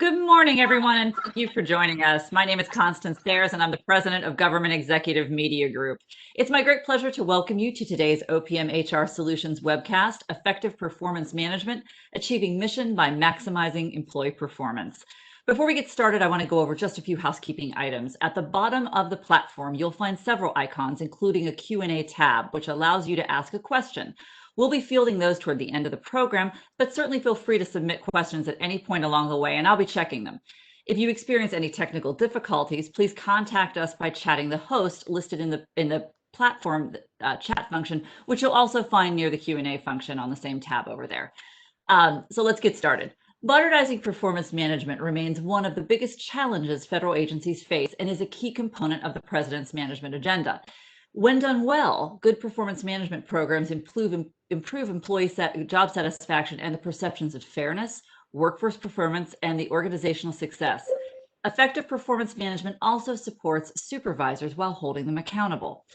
Good morning, everyone, and thank you for joining us. My name is Constance Sayers, and I'm the president of Government Executive Media Group. It's my great pleasure to welcome you to today's OPM HR Solutions webcast, Effective Performance Management, Achieving Mission by Maximizing Employee Performance. Before we get started, I want to go over just a few housekeeping items. At the bottom of the platform, you'll find several icons, including a Q&A tab, which allows you to ask a question. We'll be fielding those toward the end of the program, but certainly feel free to submit questions at any point along the way, and I'll be checking them. If you experience any technical difficulties, please contact us by chatting the host listed in the platform chat function, which you'll also find near the Q&A function on the same tab over there. So let's get started. Modernizing performance management remains one of the biggest challenges federal agencies face and is a key component of the President's management agenda. When done well, good performance management programs improve employee job satisfaction and the perceptions of fairness, workforce performance, and the organizational success. Effective performance management also supports supervisors while holding them accountable.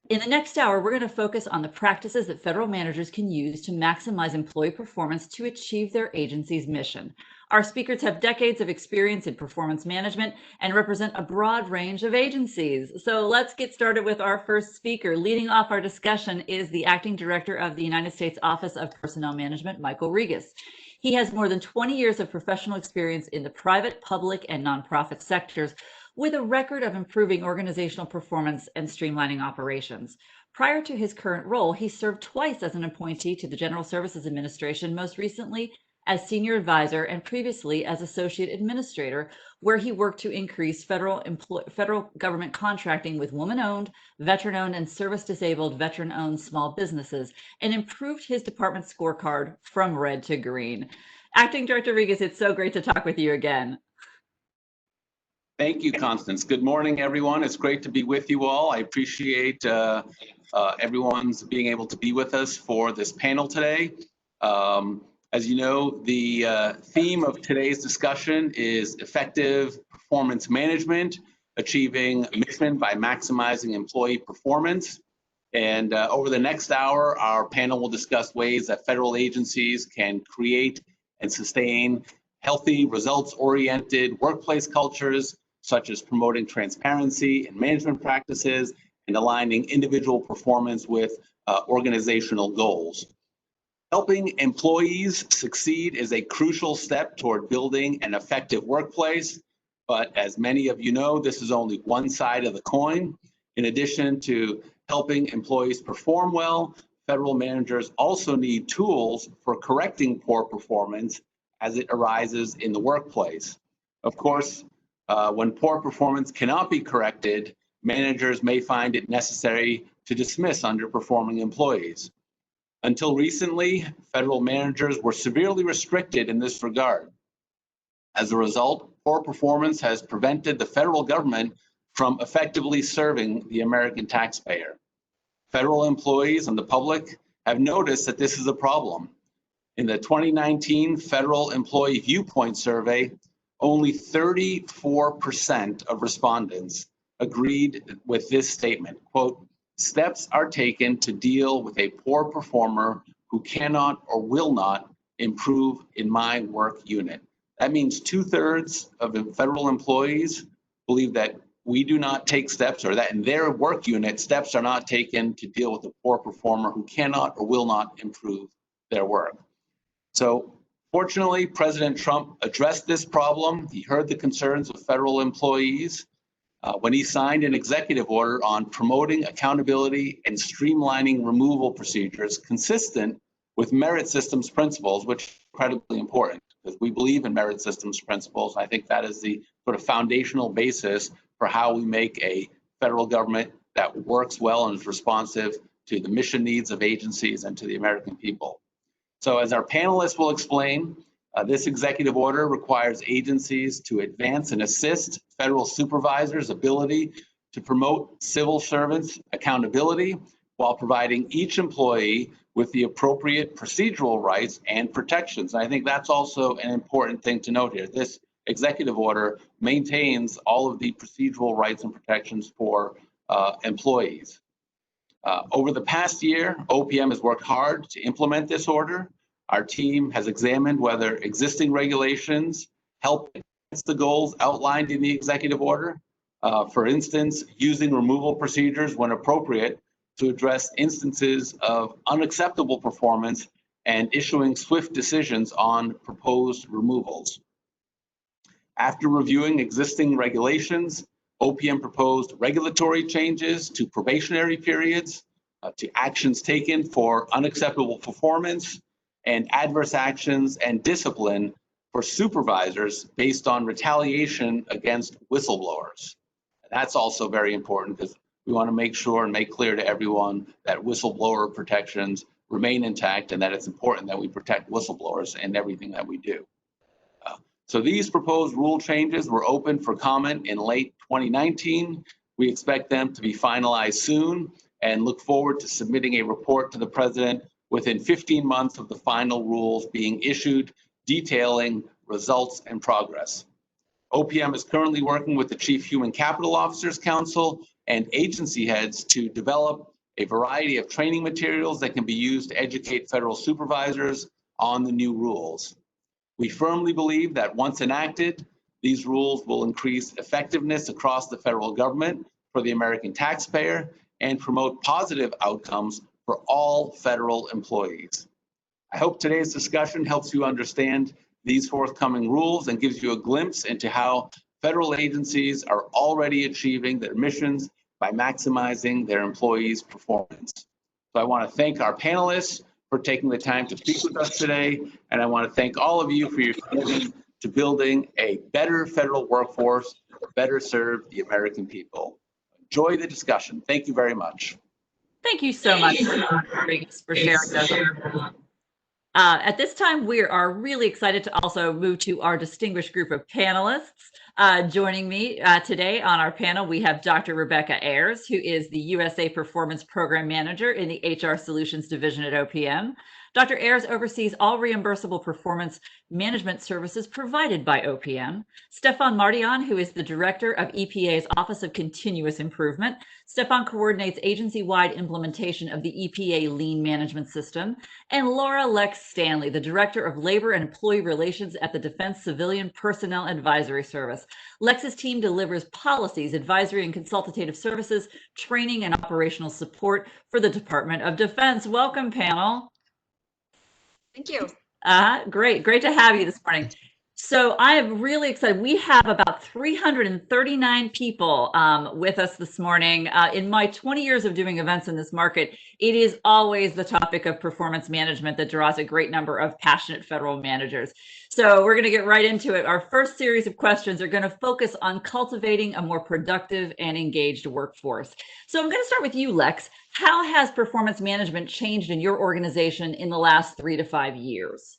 In the next hour, we're going to focus on the practices that federal managers can use to maximize employee performance to achieve their agency's mission. Our speakers have decades of experience in performance management and represent a broad range of agencies. So let's get started with our first speaker. Leading off our discussion is the Acting Director of the United States Office of Personnel Management, Michael Regas. He has more than 20 years of professional experience in the private, public, and nonprofit sectors, with a record of improving organizational performance and streamlining operations. Prior to his current role, he served twice as an appointee to the General Services Administration, most recently as senior advisor and previously as associate administrator, where he worked to increase federal government contracting with woman-owned, veteran-owned, and service-disabled veteran-owned small businesses, and improved his department scorecard from red to green. Acting Director Regas, it's so great to talk with you again. Thank you, Constance. Good morning, everyone. It's great to be with you all. I appreciate everyone's being able to be with us for this panel today. As you know, the theme of today's discussion is effective performance management, achieving mission by maximizing employee performance. And over the next hour, our panel will discuss ways that federal agencies can create and sustain healthy, results-oriented workplace cultures, such as promoting transparency in management practices and aligning individual performance with organizational goals. Helping employees succeed is a crucial step toward building an effective workplace, but as many of you know, this is only one side of the coin. In addition to helping employees perform well, federal managers also need tools for correcting poor performance as it arises in the workplace. Of course, when poor performance cannot be corrected, managers may find it necessary to dismiss underperforming employees. Until recently, federal managers were severely restricted in this regard. As a result, poor performance has prevented the federal government from effectively serving the American taxpayer. Federal employees and the public have noticed that this is a problem. In the 2019 Federal Employee Viewpoint Survey, only 34% of respondents agreed with this statement, quote, "Steps are taken to deal with a poor performer who cannot or will not improve in my work unit." That means 2/3 of the federal employees believe that we do not take steps, or that in their work unit, steps are not taken to deal with a poor performer who cannot or will not improve their work. So fortunately, President Trump addressed this problem. He heard the concerns of federal employees when he signed an executive order on promoting accountability and streamlining removal procedures consistent with merit systems principles, which is incredibly important because we believe in merit systems principles. I think that is the sort of foundational basis for how we make a federal government that works well and is responsive to the mission needs of agencies and to the American people. So as our panelists will explain, this executive order requires agencies to advance and assist federal supervisors' ability to promote civil servants' accountability while providing each employee with the appropriate procedural rights and protections. And I think that's also an important thing to note here. This executive order maintains all of the procedural rights and protections for employees. Over the past year, OPM has worked hard to implement this order. Our team has examined whether existing regulations help against the goals outlined in the executive order. For instance, using removal procedures when appropriate to address instances of unacceptable performance and issuing swift decisions on proposed removals. After reviewing existing regulations, OPM proposed regulatory changes to probationary periods, to actions taken for unacceptable performance, and adverse actions and discipline for supervisors based on retaliation against whistleblowers. And that's also very important because we want to make sure and make clear to everyone that whistleblower protections remain intact and that it's important that we protect whistleblowers in everything that we do. So these proposed rule changes were open for comment in late 2019. We expect them to be finalized soon and look forward to submitting a report to the president within 15 months of the final rules being issued, detailing results and progress. OPM is currently working with the Chief Human Capital Officers Council and agency heads to develop a variety of training materials that can be used to educate federal supervisors on the new rules. We firmly believe that once enacted, these rules will increase effectiveness across the federal government for the American taxpayer and promote positive outcomes for all federal employees. I hope today's discussion helps you understand these forthcoming rules and gives you a glimpse into how federal agencies are already achieving their missions by maximizing their employees' performance. So I want to thank our panelists for taking the time to speak with us today, and I want to thank all of you for your commitment to building a better federal workforce to better serve the American people. Enjoy the discussion. Thank you very much. Thank you so much for sharing those. At this time, we are really excited to also move to our distinguished group of panelists. Joining me today on our panel, we have Dr. Rebecca Ayers, who is the USA Performance Program Manager in the HR Solutions Division at OPM. Dr. Ayers oversees all reimbursable performance management services provided by OPM. Stefan Mardian, who is the Director of EPA's Office of Continuous Improvement. Stefan coordinates agency-wide implementation of the EPA Lean Management System. And Laura Lex Stanley, the Director of Labor and Employee Relations at the Defense Civilian Personnel Advisory Service. Lex's team delivers policies, advisory and consultative services, training and operational support for the Department of Defense. Welcome, panel. Thank you. Great to have you this morning. So I am really excited. We have about 339 people with us this morning. In my 20 years of doing events in this market, it is always the topic of performance management that draws a great number of passionate federal managers. So we're going to get right into it. Our first series of questions are going to focus on cultivating a more productive and engaged workforce. So I'm going to start with you, Lex. How has performance management changed in your organization in the last 3 to 5 years?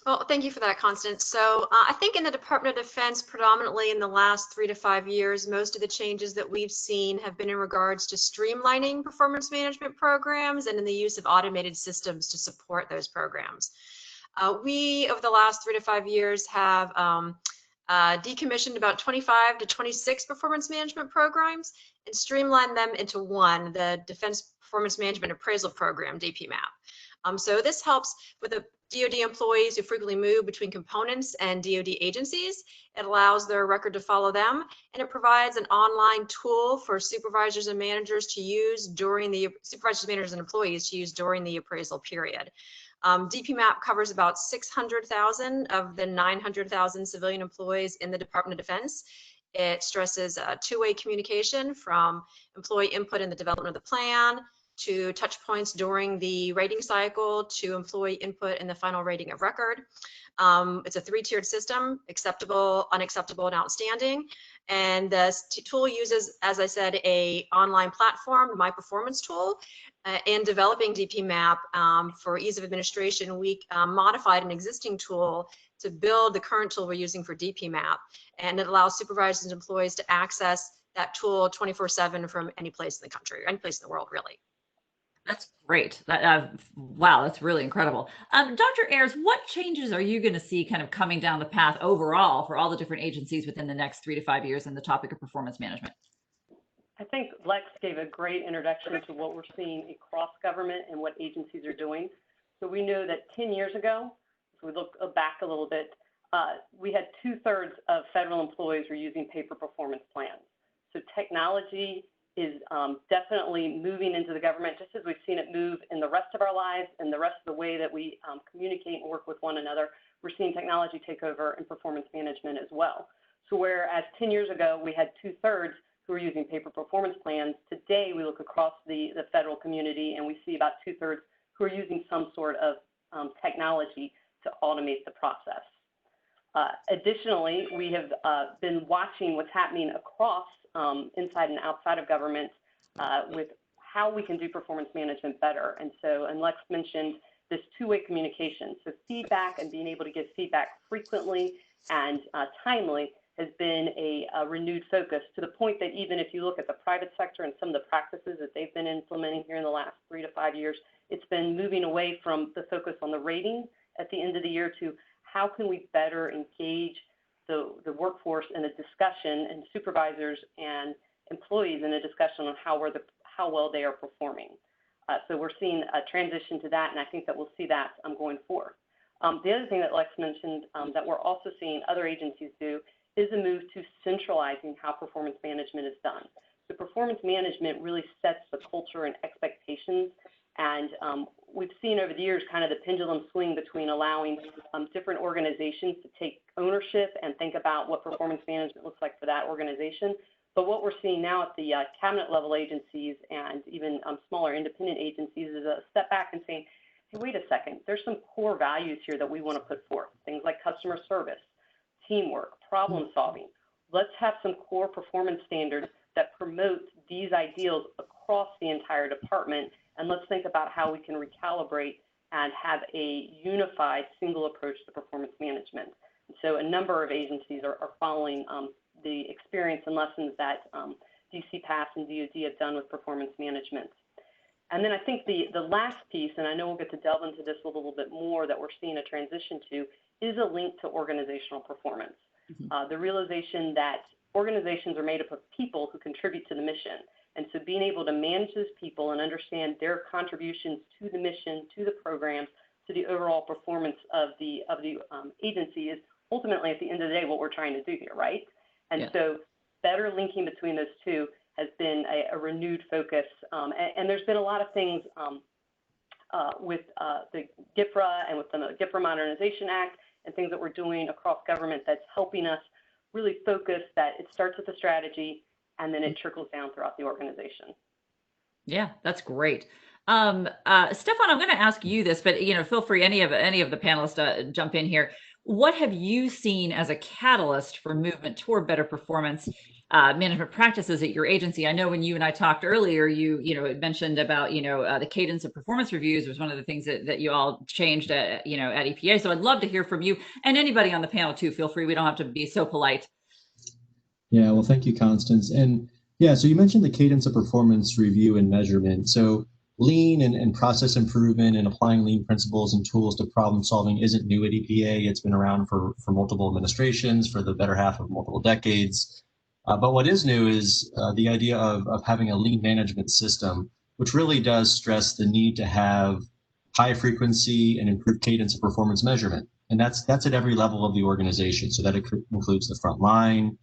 Well, thank you for that, Constance. So I think in the Department of Defense, predominantly in the last 3 to 5 years, most of the changes that we've seen have been in regards to streamlining performance management programs and in the use of automated systems to support those programs. We, over the last 3 to 5 years, have decommissioned about 25 to 26 performance management programs and streamlined them into one, the Defense Performance Management Appraisal Program, DPMAP. So this helps with the DoD employees who frequently move between components and DoD agencies. It allows their record to follow them, and it provides an online tool for supervisors and managers to use during the managers and employees to use during the appraisal period. DPMAP covers about 600,000 of the 900,000 civilian employees in the Department of Defense. It stresses two-way communication from employee input in the development of the plan, to touch points during the rating cycle, to employee input in the final rating of record. It's a 3-tiered system: acceptable, unacceptable, and outstanding. And the tool uses, as I said, a online platform, My Performance tool. In developing DPMAP for ease of administration, we modified an existing tool to build the current tool we're using for DPMAP. And it allows supervisors and employees to access that tool 24/7 from any place in the country, or any place in the world, really. That's great. Wow, that's really incredible. Dr. Ayers, what changes are you going to see kind of coming down the path overall for all the different agencies within the next 3 to 5 years in the topic of performance management? I think Lex gave a great introduction to what we're seeing across government and what agencies are doing. So we know that 10 years ago, if we look back a little bit, we had 2/3 of federal employees were using paper performance plans. So technology is definitely moving into the government, just as we've seen it move in the rest of our lives and the rest of the way that we communicate and work with one another. We're seeing technology take over in performance management as well. So whereas 10 years ago we had 2/3 who were using paper performance plans, today we look across the federal community and we see about 2/3 who are using some sort of technology to automate the process. Additionally, we have been watching what's happening across inside and outside of government with how we can do performance management better. And Lex mentioned this two-way communication. So feedback and being able to give feedback frequently and timely has been a renewed focus, to the point that even if you look at the private sector and some of the practices that they've been implementing here in the last 3 to 5 years, it's been moving away from the focus on the rating at the end of the year to how can we better engage the workforce in a discussion, and supervisors and employees in a discussion on how well they are performing. So we're seeing a transition to that, and I think that we'll see that going forward. The other thing that Lex mentioned that we're also seeing other agencies do is a move to centralizing how performance management is done. So performance management really sets the culture and expectations, and we've seen over the years kind of the pendulum swing between allowing different organizations to take ownership and think about what performance management looks like for that organization. But what we're seeing now at the cabinet level agencies and even smaller independent agencies is a step back and saying, hey, wait a second, there's some core values here that we want to put forth, things like customer service, teamwork, problem solving. Let's have some core performance standards that promote these ideals across the entire department, and let's think about how we can recalibrate and have a unified single approach to performance management. And so a number of agencies are following the experience and lessons that DCPAS and DoD have done with performance management. And then I think the last piece, and I know we'll get to delve into this a little bit more, that we're seeing a transition to, is a link to organizational performance. The realization that organizations are made up of people who contribute to the mission. And so being able to manage those people and understand their contributions to the mission, to the programs, to the overall performance of the agency is ultimately, at the end of the day, what we're trying to do here, right? And so better linking between those two has been a renewed focus. And there's been a lot of things with the GIFRA and with the GIFRA Modernization Act and things that we're doing across government that's helping us really focus that it starts with the strategy and then it trickles down throughout the organization. Yeah, that's great. Stefan, I'm going to ask you this, but feel free, any of the panelists jump in here. What have you seen as a catalyst for movement toward better performance management practices at your agency? I know when you and I talked earlier, you mentioned about the cadence of performance reviews was one of the things that you all changed at at EPA. So I'd love to hear from you, and anybody on the panel too. Feel free. We don't have to be so polite. Yeah, well, thank you, Constance. And yeah, so you mentioned the cadence of performance review and measurement. So lean and process improvement and applying lean principles and tools to problem solving isn't new at EPA. It's been around for multiple administrations, for the better half of multiple decades. But what is new is the idea of having a lean management system, which really does stress the need to have high frequency and improved cadence of performance measurement. And that's at every level of the organization. So that includes the front line,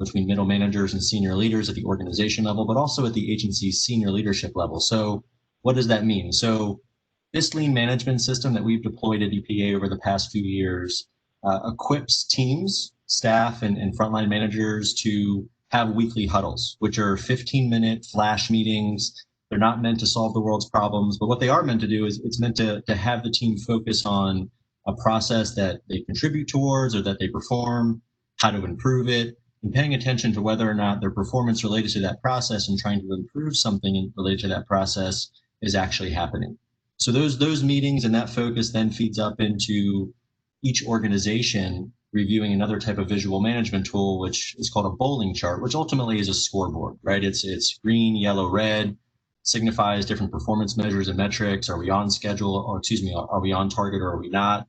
between middle managers and senior leaders at the organization level, but also at the agency's senior leadership level. So what does that mean? So this lean management system that we've deployed at EPA over the past few years equips teams, staff, and frontline managers to have weekly huddles, which are 15-minute flash meetings. They're not meant to solve the world's problems, but what they are meant to do is it's meant to have the team focus on a process that they contribute towards or that they perform, how to improve it, and paying attention to whether or not their performance related to that process and trying to improve something related to that process is actually happening. So those meetings and that focus then feeds up into each organization reviewing another type of visual management tool, which is called a bowling chart, which ultimately is a scoreboard, right? It's green, yellow, red, signifies different performance measures and metrics. Are we on schedule, or excuse me, are we on target or are we not?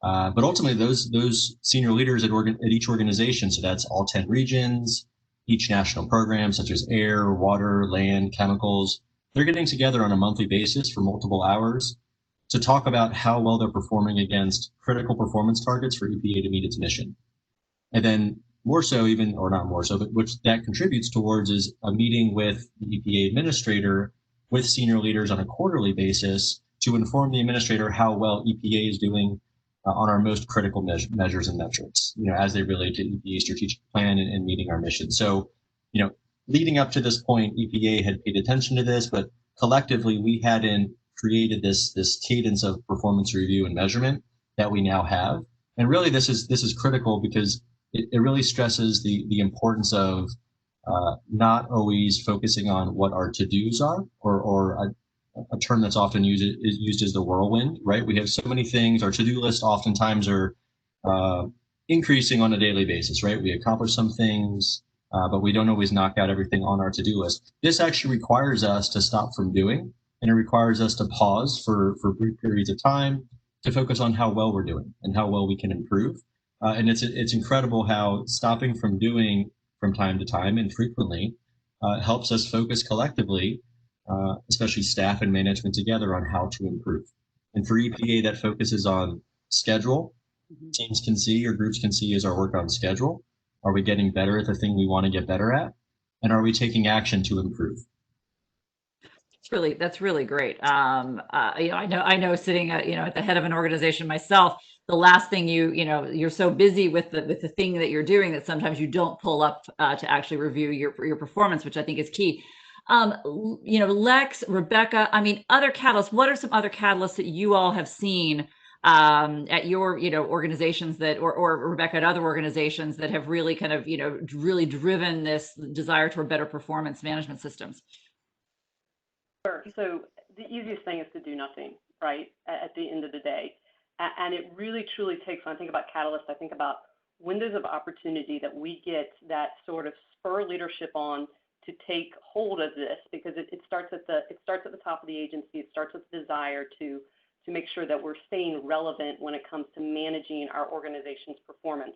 But ultimately, those senior leaders at each organization, so that's all 10 regions, each national program, such as air, water, land, chemicals, they're getting together on a monthly basis for multiple hours. to talk about how well they're performing against critical performance targets for EPA to meet its mission. And then more so even, or not more so, but which that contributes towards is a meeting with the EPA administrator with senior leaders on a quarterly basis to inform the administrator how well EPA is doing on our most critical measures and metrics, as they relate to EPA strategic plan and meeting our mission. So, leading up to this point, EPA had paid attention to this, but collectively we hadn't created this cadence of performance review and measurement that we now have. And really this is critical because it really stresses the importance of not always focusing on what our to-dos are, or a term that's often used as the whirlwind, right? We have so many things. Our to-do list oftentimes are increasing on a daily basis, right? We accomplish some things, but we don't always knock out everything on our to-do list. This actually requires us to stop from doing, and it requires us to pause for brief periods of time to focus on how well we're doing and how well we can improve. And it's incredible how stopping from doing from time to time and frequently helps us focus collectively, especially staff and management together, on how to improve. And for EPA, that focuses on schedule. Teams can see, or groups can see, is our work on schedule. Are we getting better at the thing we want to get better at? And are we taking action to improve? That's really great. I know sitting at the head of an organization myself, the last thing you're so busy with the thing that you're doing that sometimes you don't pull up to actually review your performance, which I think is key. Lex, Rebecca, other catalysts. What are some other catalysts that you all have seen at your organizations that, or Rebecca, at other organizations that have really kind of really driven this desire toward better performance management systems? Sure. So the easiest thing is to do nothing, right, at the end of the day. And it really truly takes, when I think about catalysts, I think about windows of opportunity that we get that sort of spur leadership on to take hold of this, because it starts at the top of the agency. It starts with the desire to make sure that we're staying relevant when it comes to managing our organization's performance.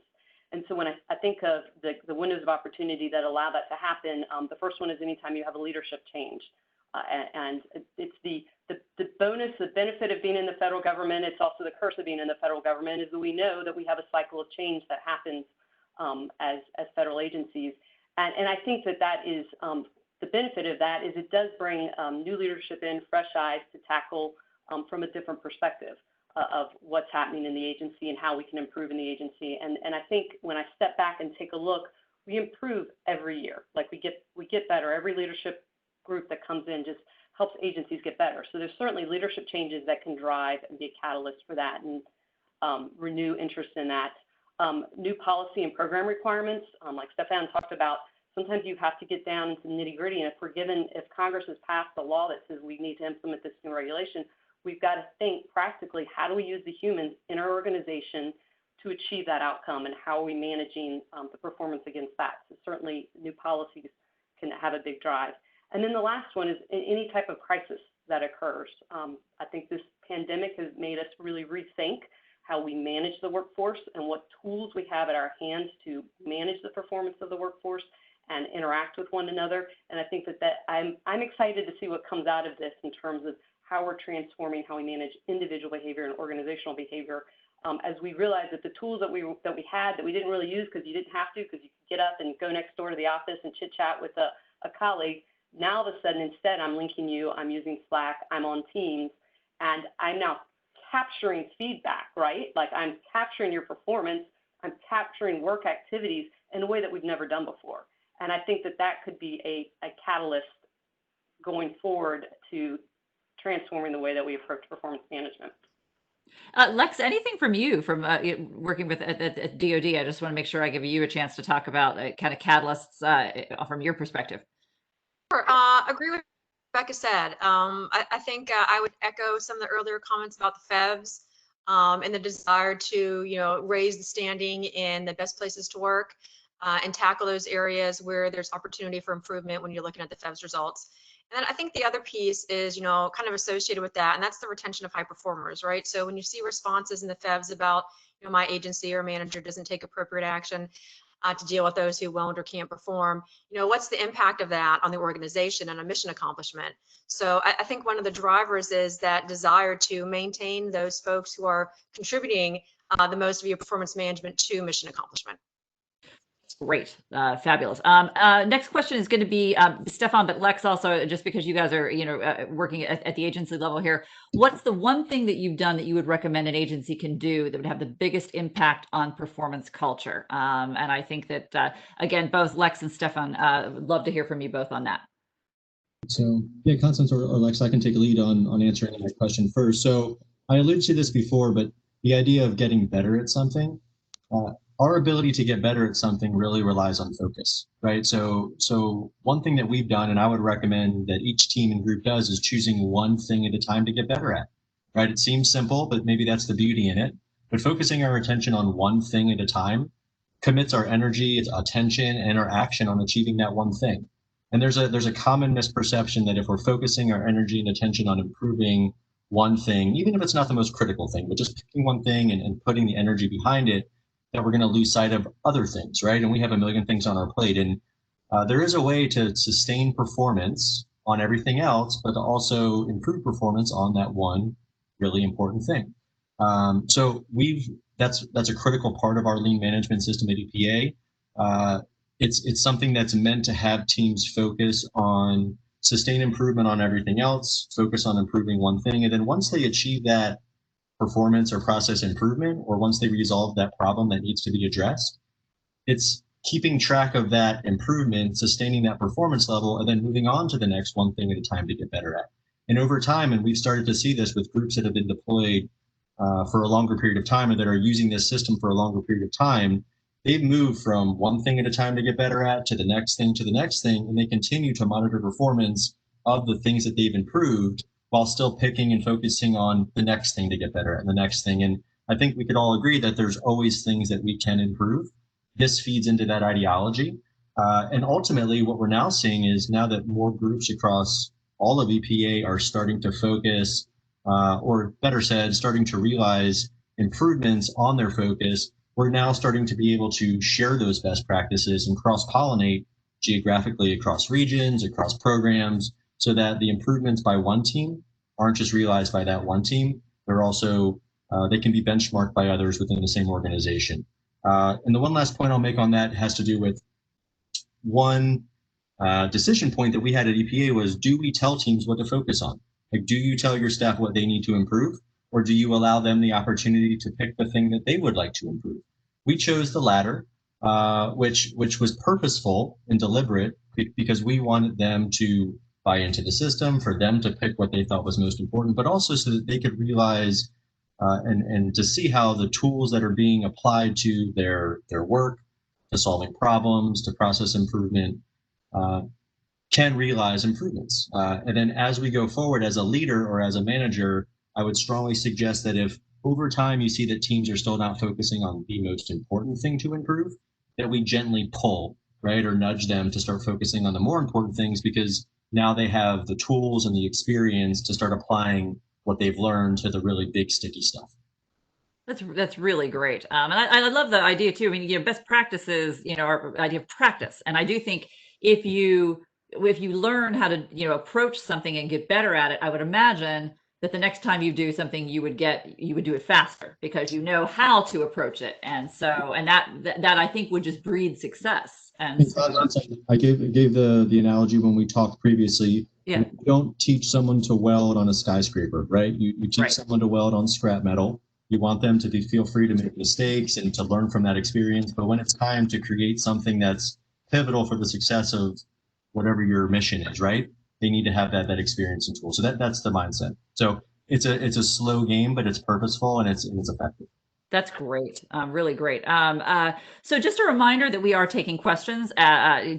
And so when I think of the windows of opportunity that allow that to happen, the first one is anytime you have a leadership change. And it's the bonus, the benefit of being in the federal government. It's also the curse of being in the federal government, is that we know that we have a cycle of change that happens as federal agencies. And I think that is the benefit of that is it does bring new leadership in, fresh eyes to tackle from a different perspective of what's happening in the agency and how we can improve in the agency. And I think when I step back and take a look, we improve every year. Like we get better. Every leadership group that comes in just helps agencies get better. So there's certainly leadership changes that can drive and be a catalyst for that and renew interest in that. New policy and program requirements, like Stefan talked about, sometimes you have to get down into nitty gritty. And if Congress has passed a law that says we need to implement this new regulation, we've got to think practically, how do we use the humans in our organization to achieve that outcome, and how are we managing the performance against that? So certainly new policies can have a big drive. And then the last one is any type of crisis that occurs. I think this pandemic has made us really rethink how we manage the workforce and what tools we have at our hands to manage the performance of the workforce and interact with one another. And I think that I'm excited to see what comes out of this in terms of how we're transforming how we manage individual behavior and organizational behavior, as we realize that the tools that we had that we didn't really use because you didn't have to, because you could get up and go next door to the office and chit chat with a colleague. Now, all of a sudden, instead, I'm linking you, I'm using Slack, I'm on Teams, and I'm now capturing feedback, right? Like I'm capturing your performance, I'm capturing work activities in a way that we've never done before. And I think that could be a catalyst going forward to transforming the way that we approach performance management. Lex, anything from you from working with at DoD? I just want to make sure I give you a chance to talk about kind of catalysts from your perspective. Sure. Agree with what Rebecca said. I think I would echo some of the earlier comments about the FEVs and the desire to, raise the standing in the best places to work and tackle those areas where there's opportunity for improvement when you're looking at the FEVs results. And then I think the other piece is, kind of associated with that, and that's the retention of high performers, right? So when you see responses in the FEVs about, my agency or manager doesn't take appropriate action, to deal with those who won't or can't perform. What's the impact of that on the organization and a mission accomplishment? So I think one of the drivers is that desire to maintain those folks who are contributing the most via performance management to mission accomplishment. Great, fabulous. Next question is going to be Stefan, but Lex also, just because you guys are, working at the agency level here. What's the one thing that you've done that you would recommend an agency can do that would have the biggest impact on performance culture? And I think that again, both Lex and Stefan, would love to hear from you both on that. So yeah, Constance or Lex, I can take a lead on answering that question first. So I alluded to this before, but the idea of getting better at something. Our ability to get better at something really relies on focus, right? So one thing that we've done, and I would recommend that each team and group does, is choosing one thing at a time to get better at, right? It seems simple, but maybe that's the beauty in it. But focusing our attention on one thing at a time commits our energy, its attention, and our action on achieving that one thing. And there's a common misperception that if we're focusing our energy and attention on improving one thing, even if it's not the most critical thing, but just picking one thing and putting the energy behind it, that we're going to lose sight of other things, right? And we have a million things on our plate. And there is a way to sustain performance on everything else, but to also improve performance on that one really important thing. So that's a critical part of our lean management system at EPA. It's something that's meant to have teams focus on sustained improvement on everything else, focus on improving one thing. And then once they achieve that performance or process improvement, or once they resolve that problem that needs to be addressed, it's keeping track of that improvement, sustaining that performance level, and then moving on to the next one thing at a time to get better at. And over time, and we've started to see this with groups that have been deployed for a longer period of time, or that are using this system for a longer period of time, they've moved from one thing at a time to get better at to the next thing to the next thing, and they continue to monitor performance of the things that they've improved while still picking and focusing on the next thing to get better at and the next thing. And I think we could all agree that there's always things that we can improve. This feeds into that ideology. And ultimately, what we're now seeing is, now that more groups across all of EPA are starting to focus, or better said, starting to realize improvements on their focus, we're now starting to be able to share those best practices and cross-pollinate geographically across regions, across programs, so that the improvements by one team aren't just realized by that one team. They're also, they can be benchmarked by others within the same organization. And the one last point I'll make on that has to do with one decision point that we had at EPA was, do we tell teams what to focus on? Like, do you tell your staff what they need to improve, or do you allow them the opportunity to pick the thing that they would like to improve? We chose the latter, which was purposeful and deliberate, because we wanted them to buy into the system, for them to pick what they thought was most important, but also so that they could realize and to see how the tools that are being applied to their work, to solving problems, to process improvement, can realize improvements. And then as we go forward as a leader or as a manager, I would strongly suggest that if over time you see that teams are still not focusing on the most important thing to improve, that we gently pull, right, or nudge them to start focusing on the more important things, because now they have the tools and the experience to start applying what they've learned to the really big sticky stuff. That's really great. And I love the idea too. I mean, best practices, our idea of practice. And I do think if you learn how to, approach something and get better at it, I would imagine that the next time you do something, you would do it faster, because you know how to approach it. And so, and that I think would just breed success. And I gave the analogy when we talked previously. Yeah. You don't teach someone to weld on a skyscraper, right? You teach someone to weld on scrap metal. You want them to feel free to make mistakes and to learn from that experience. But when it's time to create something that's pivotal for the success of whatever your mission is, right, they need to have that experience and tool. So that's the mindset. So it's a slow game, but it's purposeful and it's effective. That's great. Really great. So just a reminder that we are taking questions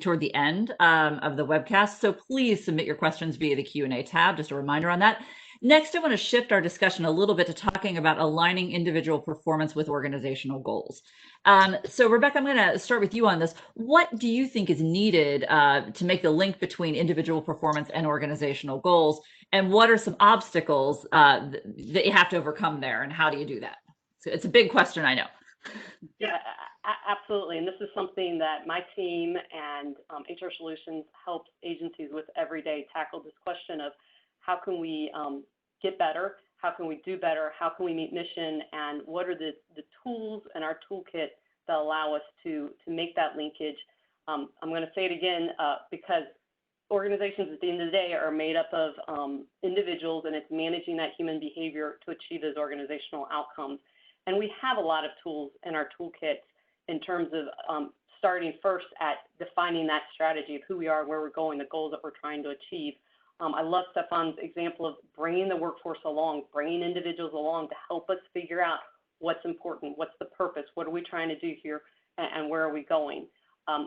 toward the end of the webcast. So please submit your questions via the Q&A tab. Just a reminder on that. Next, I want to shift our discussion a little bit to talking about aligning individual performance with organizational goals. So Rebecca, I'm going to start with you on this. What do you think is needed to make the link between individual performance and organizational goals? And what are some obstacles that you have to overcome there? And how do you do that? So it's a big question, I know. Yeah, absolutely. And this is something that my team and HR Solutions helps agencies with every day, tackle this question of how can we get better? How can we do better? How can we meet mission? And what are the tools in our toolkit that allow us to make that linkage? I'm going to say it again because organizations at the end of the day are made up of individuals, and it's managing that human behavior to achieve those organizational outcomes. And we have a lot of tools in our toolkits in terms of starting first at defining that strategy of who we are, where we're going, the goals that we're trying to achieve. I love Stefan's example of bringing the workforce along, bringing individuals along to help us figure out what's important, what's the purpose, what are we trying to do here, and where are we going.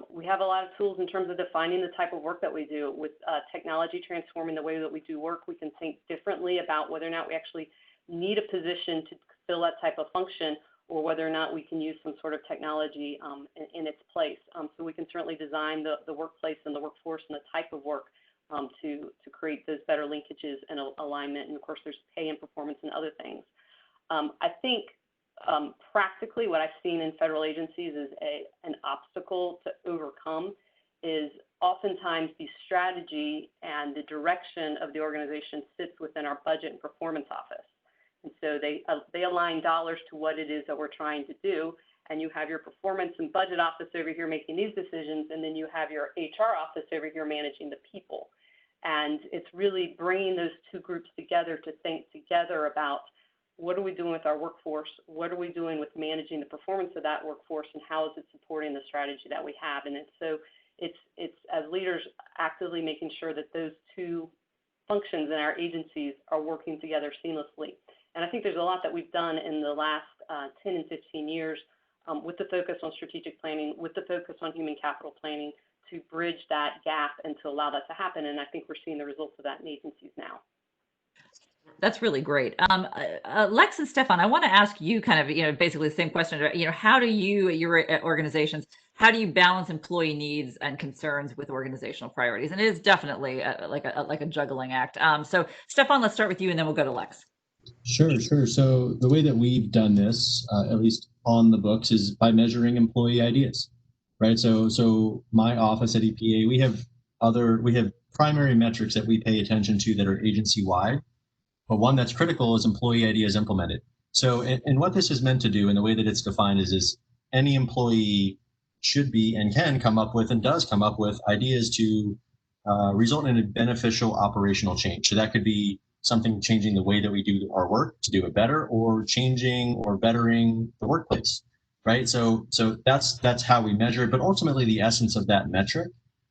We have a lot of tools in terms of defining the type of work that we do. With technology transforming the way that we do work, we can think differently about whether or not we actually need a position to fill that type of function, or whether or not we can use some sort of technology in its place. So we can certainly design the workplace and the workforce and the type of work to create those better linkages and alignment. And of course, there's pay and performance and other things. I think practically what I've seen in federal agencies is an obstacle to overcome is oftentimes the strategy and the direction of the organization sits within our budget and performance office. And so they align dollars to what it is that we're trying to do. And you have your performance and budget office over here making these decisions, and then you have your HR office over here managing the people. And it's really bringing those two groups together to think together about what are we doing with our workforce, what are we doing with managing the performance of that workforce, and how is it supporting the strategy that we have. And it's as leaders actively making sure that those two functions in our agencies are working together seamlessly. And I think there's a lot that we've done in the last 10 and 15 years with the focus on strategic planning, with the focus on human capital planning to bridge that gap and to allow that to happen. And I think we're seeing the results of that in agencies now. That's really great. Lex and Stefan, I want to ask you kind of, basically the same question. How do you, at your organizations, how do you balance employee needs and concerns with organizational priorities? And it is definitely like a juggling act. So Stefan, let's start with you, and then we'll go to Lex. Sure. So the way that we've done this, at least on the books, is by measuring employee ideas, right? So my office at EPA, we have primary metrics that we pay attention to that are agency-wide, but one that's critical is employee ideas implemented. So, and what this is meant to do, and the way that it's defined is any employee should be and can come up with and does come up with ideas to result in a beneficial operational change. So that could be something changing the way that we do our work to do it better, or changing or bettering the workplace, right? So that's how we measure it. But ultimately, the essence of that metric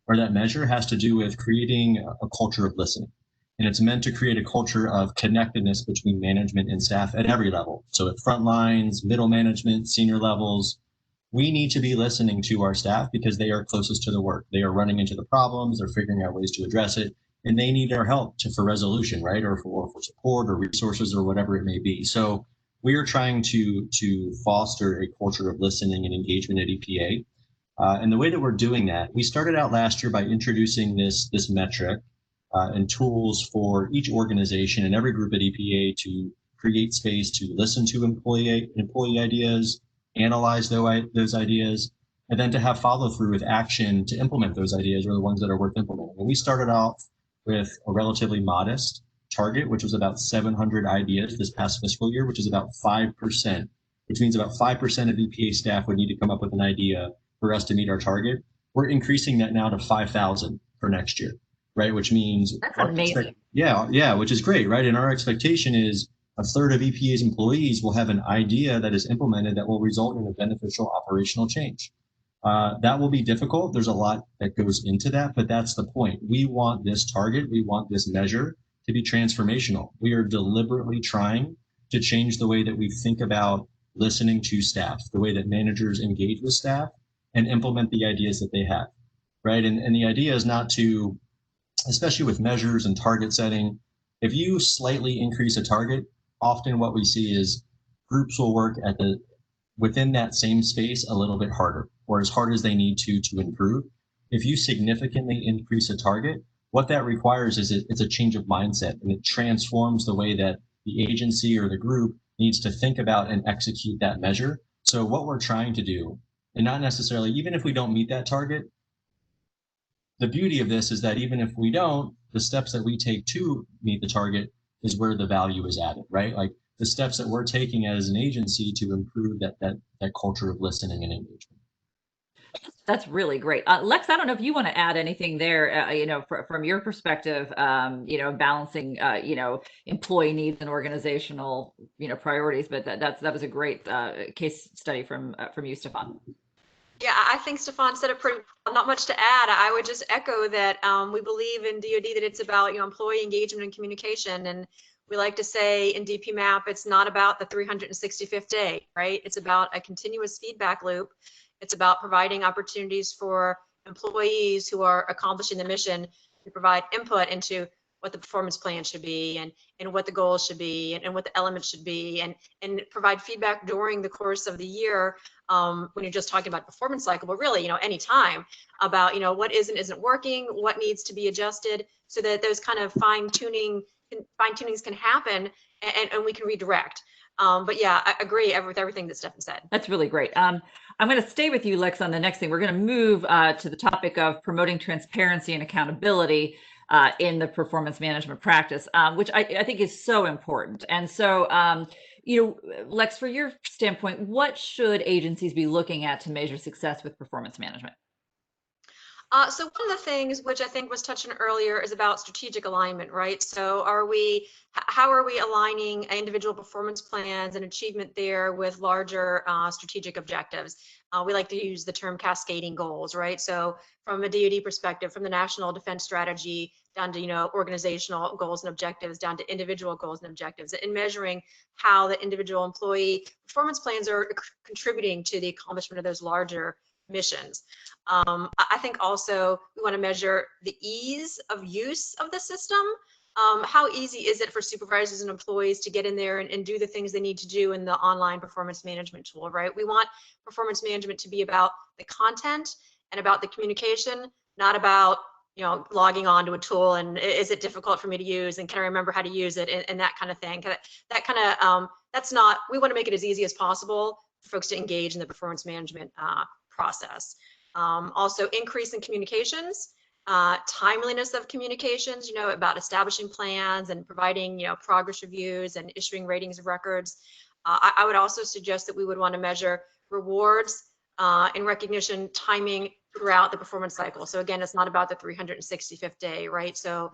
or that measure has to do with creating a culture of listening. And it's meant to create a culture of connectedness between management and staff at every level. So at front lines, middle management, senior levels, we need to be listening to our staff because they are closest to the work. They are running into the problems, they're figuring out ways to address it, and they need our help for resolution, right? Or for support or resources or whatever it may be. So we are trying to foster a culture of listening and engagement at EPA. And the way that we're doing that, we started out last year by introducing this metric and tools for each organization and every group at EPA to create space to listen to employee ideas, analyze those ideas, and then to have follow through with action to implement those ideas, or the ones that are worth implementing. And we started off with a relatively modest target, which was about 700 ideas this past fiscal year, which is about 5%, which means about 5% of EPA staff would need to come up with an idea for us to meet our target. We're increasing that now to 5,000 for next year, right? Which means that's amazing. Yeah, which is great, right? And our expectation is a third of EPA's employees will have an idea that is implemented that will result in a beneficial operational change. That will be difficult. There's a lot that goes into that, but that's the point. We want this target, we want this measure to be transformational. We are deliberately trying to change the way that we think about listening to staff, the way that managers engage with staff and implement the ideas that they have, right? And the idea is not to, especially with measures and target setting, if you slightly increase a target, often what we see is groups will work within that same space a little bit harder, or as hard as they need to improve. If you significantly increase a target, what that requires is it's a change of mindset, and it transforms the way that the agency or the group needs to think about and execute that measure. So what we're trying to do, and not necessarily, even if we don't meet that target, the beauty of this is that even if we don't, the steps that we take to meet the target is where the value is added, right? Like the steps that we're taking as an agency to improve that culture of listening and engagement. That's really great. Lex, I don't know if you want to add anything there, from your perspective, balancing, employee needs and organizational, priorities, but that was a great case study from you, Stefan. Yeah, I think Stefan said it pretty well. Not much to add. I would just echo that we believe in DoD that it's about employee engagement and communication, and we like to say in DPMAP it's not about the 365th day, right? It's about a continuous feedback loop. It's about providing opportunities for employees who are accomplishing the mission to provide input into what the performance plan should be and what the goals should be and what the elements should be and provide feedback during the course of the year when you're just talking about performance cycle, but really, any time about, what isn't working, what needs to be adjusted so that those kind of fine tunings can happen and we can redirect. But yeah, I agree with everything that Stefan said. That's really great. I'm going to stay with you, Lex, on the next thing. We're going to move to the topic of promoting transparency and accountability in the performance management practice, which I think is so important. And so, Lex, for your standpoint, what should agencies be looking at to measure success with performance management? So one of the things which I think was touched on earlier is about strategic alignment, right? So how are we aligning individual performance plans and achievement there with larger strategic objectives? We like to use the term cascading goals, right? So from a DoD perspective, from the National Defense Strategy down to organizational goals and objectives, down to individual goals and objectives, and measuring how the individual employee performance plans are contributing to the accomplishment of those larger missions. I think also we want to measure the ease of use of the system. How easy is it for supervisors and employees to get in there and do the things they need to do in the online performance management tool, right? We want performance management to be about the content and about the communication, not about logging on to a tool and is it difficult for me to use and can I remember how to use it and that kind of thing. That's not, we want to make it as easy as possible for folks to engage in the performance management process. Also increase in communications, timeliness of communications, about establishing plans and providing, progress reviews and issuing ratings of records. I would also suggest that we would want to measure rewards and recognition timing throughout the performance cycle. So again, it's not about the 365th day, right? So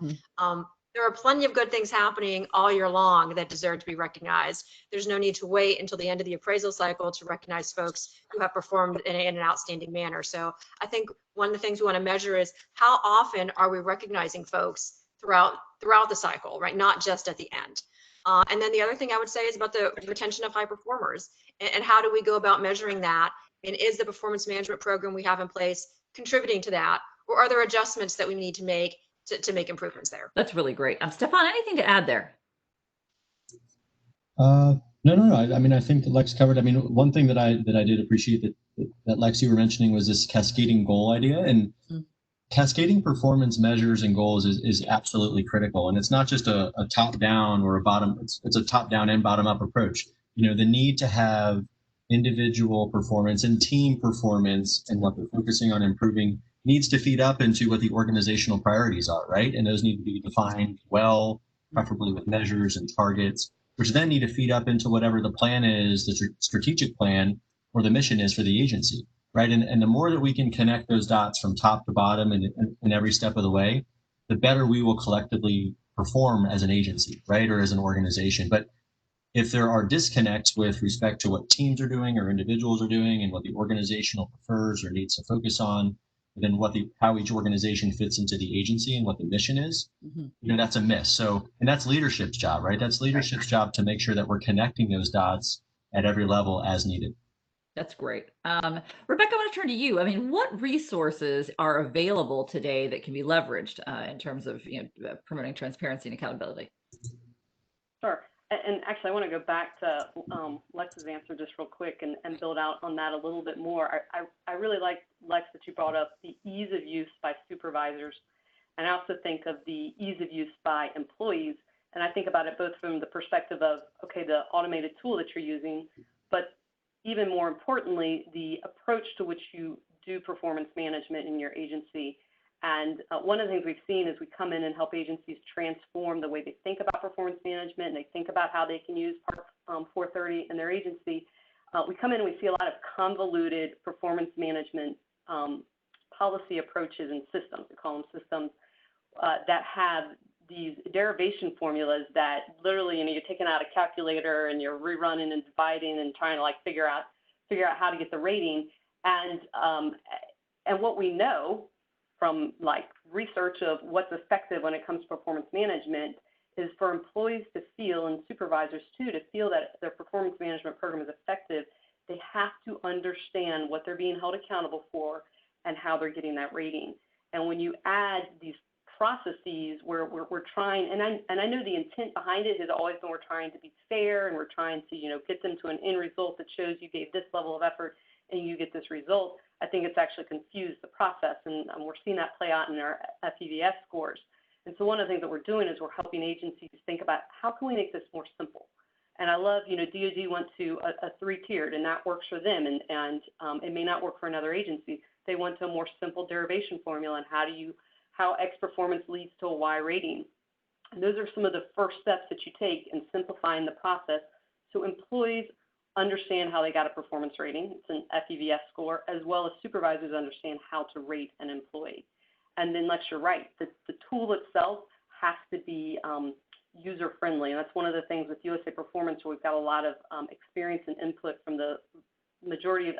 there are plenty of good things happening all year long that deserve to be recognized. There's no need to wait until the end of the appraisal cycle to recognize folks who have performed in an outstanding manner. So I think one of the things we want to measure is how often are we recognizing folks throughout the cycle, right? Not just at the end. And then the other thing I would say is about the retention of high performers and how do we go about measuring that? And is the performance management program we have in place contributing to that? Or are there adjustments that we need to make to make improvements there? That's really great. Stefan, anything to add there? No. I mean, I think that Lex covered. I mean, one thing that I did appreciate that Lex, you were mentioning was this cascading goal idea, and cascading performance measures and goals is absolutely critical. And it's not just a top down or a bottom. It's a top down and bottom up approach. The need to have individual performance and team performance and what they're focusing on improving needs to feed up into what the organizational priorities are, right? And those need to be defined well, preferably with measures and targets, which then need to feed up into whatever the plan is, the strategic plan or the mission is for the agency, right? And the more that we can connect those dots from top to bottom and every step of the way, the better we will collectively perform as an agency, right? Or as an organization. But if there are disconnects with respect to what teams are doing or individuals are doing and what the organizational prefers or needs to focus on, then how each organization fits into the agency and what the mission is, that's a miss. So, and that's leadership's job, right? That's leadership's job to make sure that we're connecting those dots at every level as needed. That's great. Rebecca, I want to turn to you. I mean, what resources are available today that can be leveraged in terms of promoting transparency and accountability? Sure. And actually, I want to go back to Lex's answer just real quick and build out on that a little bit more. I really like, Lex, that you brought up the ease of use by supervisors. And I also think of the ease of use by employees. And I think about it both from the perspective of, okay, the automated tool that you're using, but even more importantly, the approach to which you do performance management in your agency. And one of the things we've seen is we come in and help agencies transform the way they think about performance management, and they think about how they can use Part 430 in their agency. We come in and we see a lot of convoluted performance management policy approaches and systems, we call them systems, that have these derivation formulas that literally, you're taking out a calculator and you're rerunning and dividing and trying to like figure out how to get the rating. And what we know from like research of what's effective when it comes to performance management is for employees to feel, and supervisors too, to feel that their performance management program is effective, they have to understand what they're being held accountable for and how they're getting that rating. And when you add these processes where we're trying, and I know the intent behind it has always been we're trying to be fair, and we're trying to get them to an end result that shows you gave this level of effort and you get this result. I think it's actually confused the process, and we're seeing that play out in our FEVS scores. And so one of the things that we're doing is we're helping agencies think about how can we make this more simple. And I love, DoD went to a three-tiered, and that works for them, and it may not work for another agency. They went to a more simple derivation formula, and how X performance leads to a Y rating. And those are some of the first steps that you take in simplifying the process so employees understand how they got a performance rating. It's an FEVS score, as well as supervisors understand how to rate an employee. And then, Lex, you're right, the tool itself has to be user-friendly. And that's one of the things with USA Performance, where we've got a lot of experience and input from the majority of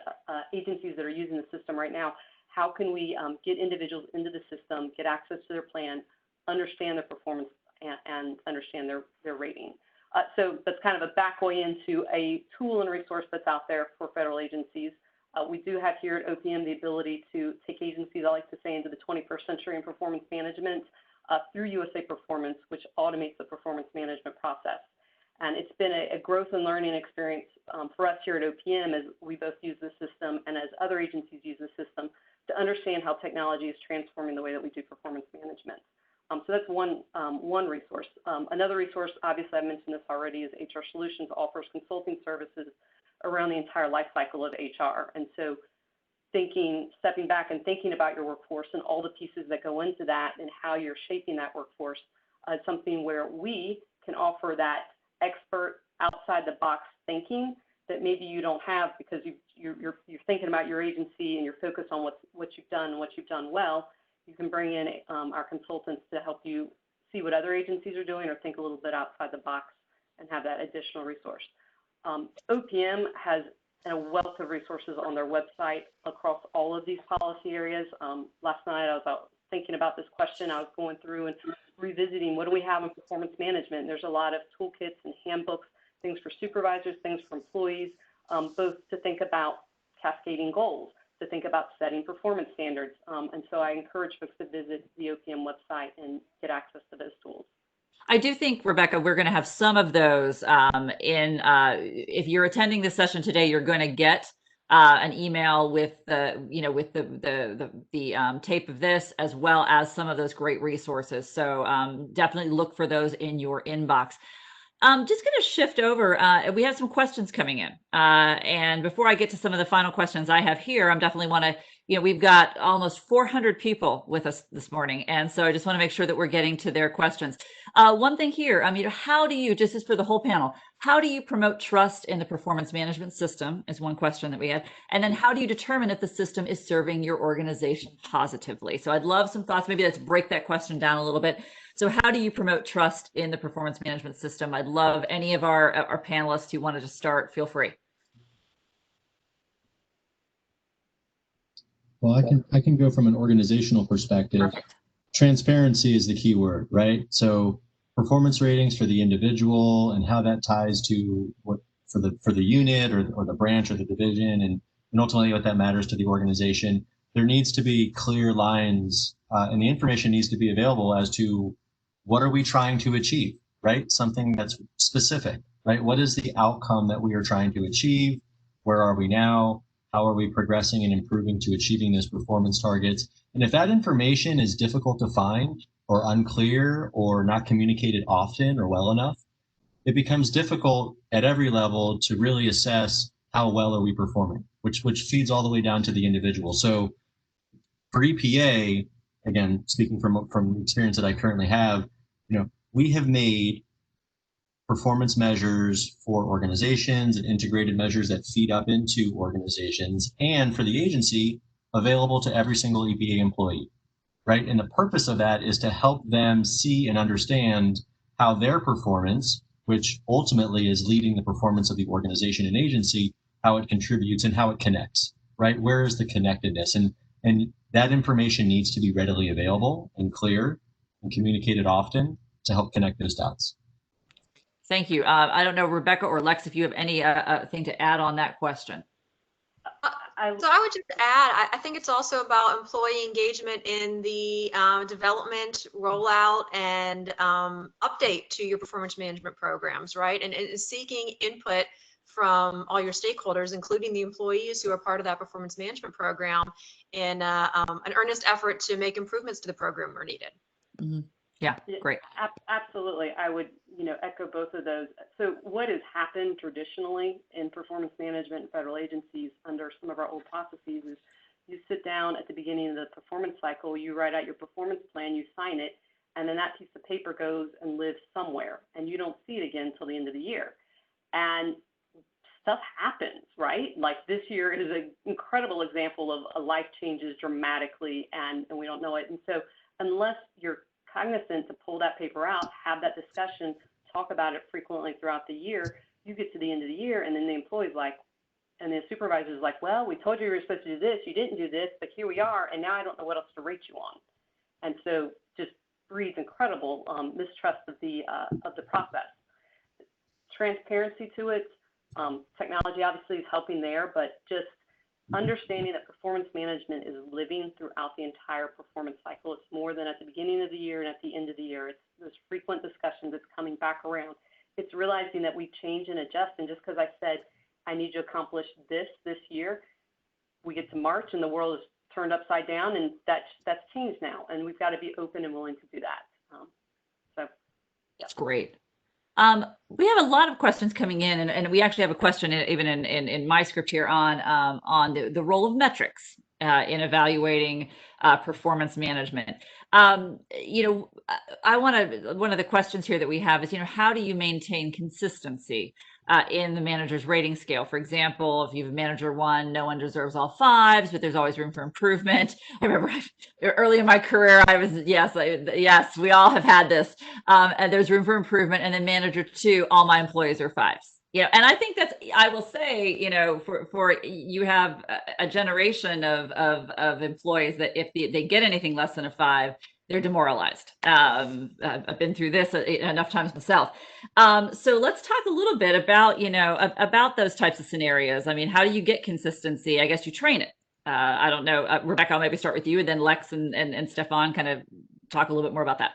agencies that are using the system right now. How can we get individuals into the system, get access to their plan, understand their performance, and understand their rating? So that's kind of a back way into a tool and resource that's out there for federal agencies. We do have here at OPM the ability to take agencies, I like to say, into the 21st century in performance management through USA Performance, which automates the performance management process. And it's been a growth and learning experience for us here at OPM as we both use the system and as other agencies use the system to understand how technology is transforming the way that we do performance management. So that's one resource. Another resource, obviously I mentioned this already, is HR Solutions offers consulting services around the entire life cycle of HR. And so stepping back and thinking about your workforce and all the pieces that go into that and how you're shaping that workforce is something where we can offer that expert outside the box thinking that maybe you don't have because you're thinking about your agency and you're focused on what you've done and what you've done well. You can bring in our consultants to help you see what other agencies are doing or think a little bit outside the box and have that additional resource. OPM has a wealth of resources on their website across all of these policy areas. Last night I was out thinking about this question. I was going through and revisiting what do we have in performance management. There's a lot of toolkits and handbooks, things for supervisors, things for employees, both to think about cascading goals, to think about setting performance standards. And so I encourage folks to visit the OPM website and get access to those tools. I do think, Rebecca, we're going to have some of those if you're attending this session today, you're going to get an email with the tape of this, as well as some of those great resources. So definitely look for those in your inbox. Just going to shift over. We have some questions coming in. And before I get to some of the final questions I have here, I'm definitely want to, we've got almost 400 people with us this morning. And so I just want to make sure that we're getting to their questions. One thing here, how do you, just as for the whole panel, how do you promote trust in the performance management system is one question that we had. And then how do you determine if the system is serving your organization positively? So I'd love some thoughts. Maybe let's break that question down a little bit. So how do you promote trust in the performance management system? I'd love any of our panelists who wanted to start, feel free. Well, I can go from an organizational perspective. Perfect. Transparency is the key word, right? So performance ratings for the individual and how that ties to what for the unit or the branch or the division, and ultimately what that matters to the organization. There needs to be clear lines, and the information needs to be available as to what are we trying to achieve, right? Something that's specific, right? What is the outcome that we are trying to achieve? Where are we now? How are we progressing and improving to achieving those performance targets? And if that information is difficult to find or unclear or not communicated often or well enough, it becomes difficult at every level to really assess how well are we performing, which feeds all the way down to the individual. So for EPA, again, speaking from the experience that I currently have, we have made performance measures for organizations and integrated measures that feed up into organizations and for the agency available to every single EPA employee, right? And the purpose of that is to help them see and understand how their performance, which ultimately is leading the performance of the organization and agency, how it contributes and how it connects, right? Where is the connectedness? And that information needs to be readily available and clear and communicated often to help connect those dots. Thank you. I don't know, Rebecca or Lex, if you have any thing to add on that question. So I would just add, I think it's also about employee engagement in the development, rollout, and update to your performance management programs, right? And seeking input from all your stakeholders, including the employees who are part of that performance management program, in an earnest effort to make improvements to the program where needed. Mm-hmm. Yeah, great. Absolutely. I would, echo both of those. So what has happened traditionally in performance management and federal agencies under some of our old processes is you sit down at the beginning of the performance cycle, you write out your performance plan, you sign it, and then that piece of paper goes and lives somewhere, and you don't see it again until the end of the year. And stuff happens, right? Like this year is an incredible example of a life changes dramatically, and we don't know it. And so unless you're cognizant to pull that paper out, have that discussion, talk about it frequently throughout the year, you get to the end of the year and then the employee's like, and the supervisor's like, well, we told you you were supposed to do this, you didn't do this, but here we are, and now I don't know what else to rate you on. And so just breeds incredible mistrust of the process. Transparency to it, technology obviously is helping there, but just understanding that performance management is living throughout the entire performance cycle. It's more than at the beginning of the year and at the end of the year. It's those frequent discussions that's coming back around. It's realizing that we change and adjust. And just because I said, I need to accomplish this year, we get to March and the world is turned upside down, and that's changed now. And we've got to be open and willing to do that. Yeah. That's great. We have a lot of questions coming in, and we actually have a question even in my script here on the role of metrics in evaluating performance management. One of the questions here that we have is, how do you maintain consistency in the manager's rating scale? For example, if you have manager 1, no one deserves all 5s, but there's always room for improvement. I remember early in my career, I was, yes, we all have had this. And there's room for improvement. And then manager 2, all my employees are 5s. And I think that's, I will say, for you have a generation of employees that if they get anything less than a 5, they're demoralized. I've been through this enough times myself. So let's talk a little bit about, about those types of scenarios. I mean, how do you get consistency? I guess you train it. I don't know, Rebecca, I'll maybe start with you, and then Lex and Stefan kind of talk a little bit more about that.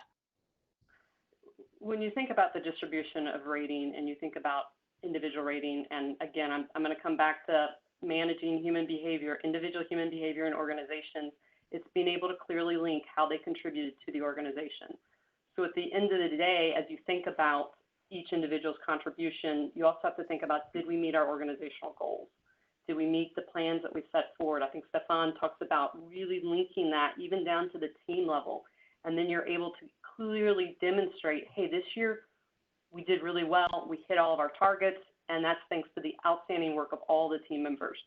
When you think about the distribution of rating and you think about individual rating, and again, I'm going to come back to managing human behavior, individual human behavior in organizations, it's being able to clearly link how they contributed to the organization. So at the end of the day, as you think about each individual's contribution, you also have to think about, did we meet our organizational goals? Did we meet the plans that we set forward? I think Stefan talks about really linking that even down to the team level. And then you're able to clearly demonstrate, hey, this year we did really well. We hit all of our targets, and that's thanks to the outstanding work of all the team members.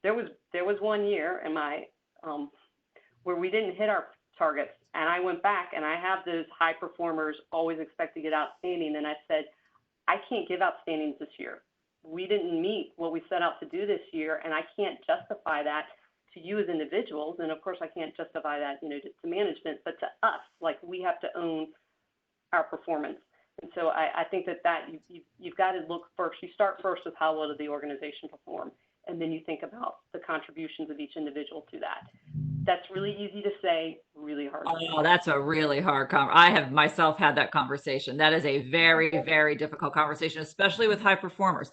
There was one year in my where we didn't hit our targets, and I went back, and I have those high performers always expect to get outstanding, and I said, I can't give outstandings this year. We didn't meet what we set out to do this year, and I can't justify that to you as individuals, and of course I can't justify that, to management, but to us, like we have to own our performance. And so I think that you've got to look first. You start first with how well did the organization perform, and then you think about the contributions of each individual to that. That's really easy to say, really hard. Oh, that's a really hard I have myself had that conversation. That is a very, very difficult conversation, especially with high performers.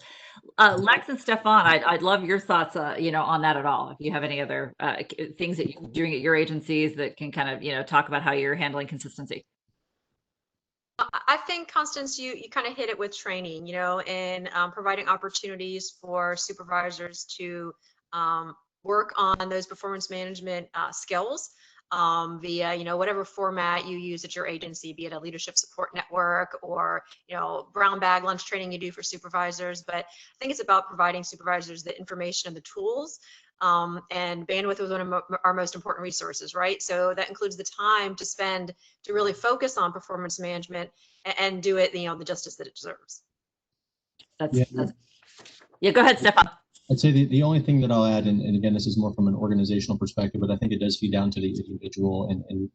Lex and Stefan, I'd love your thoughts, on that at all. If you have any other things that you're doing at your agencies that can kind of, talk about how you're handling consistency. I think, Constance, you kind of hit it with training, and providing opportunities for supervisors to work on those performance management skills via, whatever format you use at your agency, be it a leadership support network or, brown bag lunch training you do for supervisors. But I think it's about providing supervisors the information and the tools. And bandwidth is one of our most important resources, right? So that includes the time to spend to really focus on performance management and do it, the justice that it deserves. Yeah, go ahead, Stefan. I'd say the only thing that I'll add, and again, this is more from an organizational perspective, but I think it does feed down to the individual and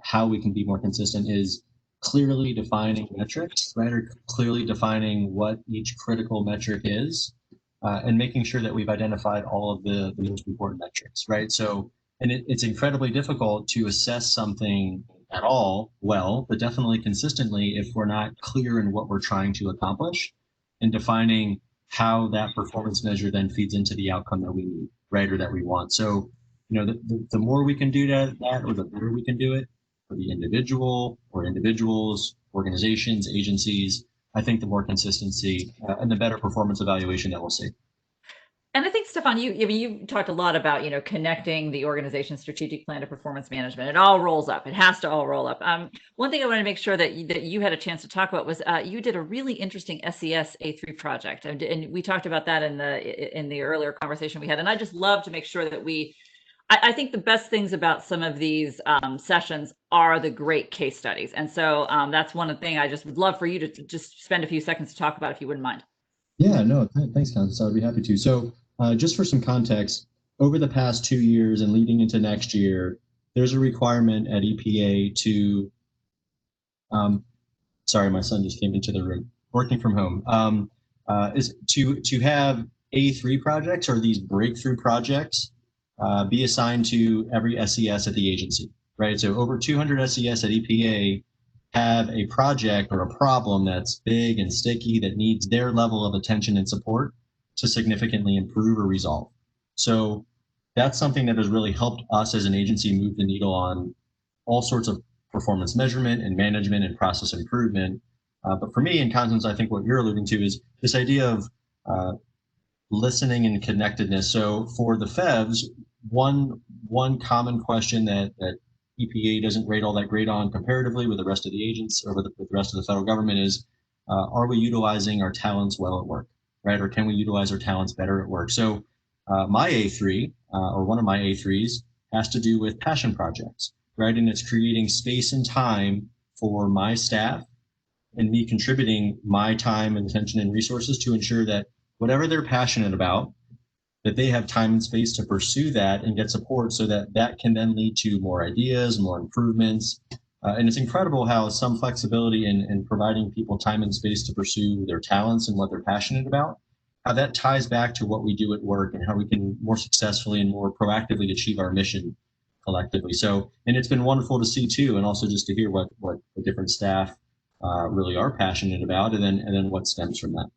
how we can be more consistent, is clearly defining metrics, right? Or clearly defining what each critical metric is, and making sure that we've identified all of the most important metrics, right? So, and it's incredibly difficult to assess something at all well, but definitely consistently if we're not clear in what we're trying to accomplish and defining how that performance measure then feeds into the outcome that we need, right, or that we want. So, the more we can do that, or the better we can do it for the individual or individuals, organizations, agencies, I think the more consistency and the better performance evaluation that we'll see. And I think, Stefan, you talked a lot about, connecting the organization's strategic plan to performance management. It all rolls up. It has to all roll up. One thing I wanted to make sure that you had a chance to talk about was you did a really interesting SES A3 project, and we talked about that in the earlier conversation we had. And I just love to make sure that I think the best things about some of these sessions are the great case studies. And so that's one thing I just would love for you to just spend a few seconds to talk about, if you wouldn't mind. Yeah, no, thanks, Constance. I'd be happy to. So just for some context, over the past 2 years and leading into next year, there's a requirement at EPA to, sorry, my son just came into the room, working from home, is to have A3 projects, or these breakthrough projects, be assigned to every SES at the agency, right? So over 200 SES at EPA have a project or a problem that's big and sticky that needs their level of attention and support to significantly improve or resolve. So that's something that has really helped us as an agency move the needle on all sorts of performance measurement and management and process improvement. But for me, and Constance, I think what you're alluding to is this idea of listening and connectedness. So for the FEVs, one common question that EPA doesn't rate all that great on comparatively with the rest of the agents or with the rest of the federal government is, are we utilizing our talents well at work, right? Or can we utilize our talents better at work? So my A3, or one of my A3s, has to do with passion projects, right? And it's creating space and time for my staff and me contributing my time and attention and resources to ensure that whatever they're passionate about, that they have time and space to pursue that and get support, so that that can then lead to more ideas, more improvements. And it's incredible how some flexibility in providing people time and space to pursue their talents and what they're passionate about, how that ties back to what we do at work and how we can more successfully and more proactively achieve our mission collectively. So, and it's been wonderful to see too, and also just to hear what the different staff really are passionate about, and then what stems from that.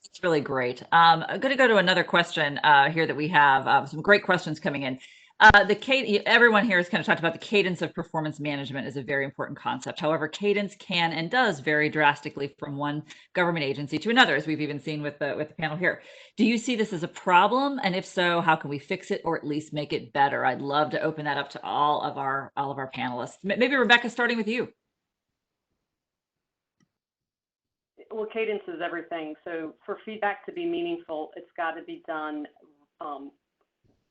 It's really great. I'm going to go to another question here that we have. Some great questions coming in. Everyone here has kind of talked about the cadence of performance management is a very important concept. However, cadence can and does vary drastically from one government agency to another, as we've even seen with the panel here. Do you see this as a problem? And if so, how can we fix it or at least make it better? I'd love to open that up to all of our panelists. Maybe Rebecca, starting with you. Well, cadence is everything. So for feedback to be meaningful, it's got to be done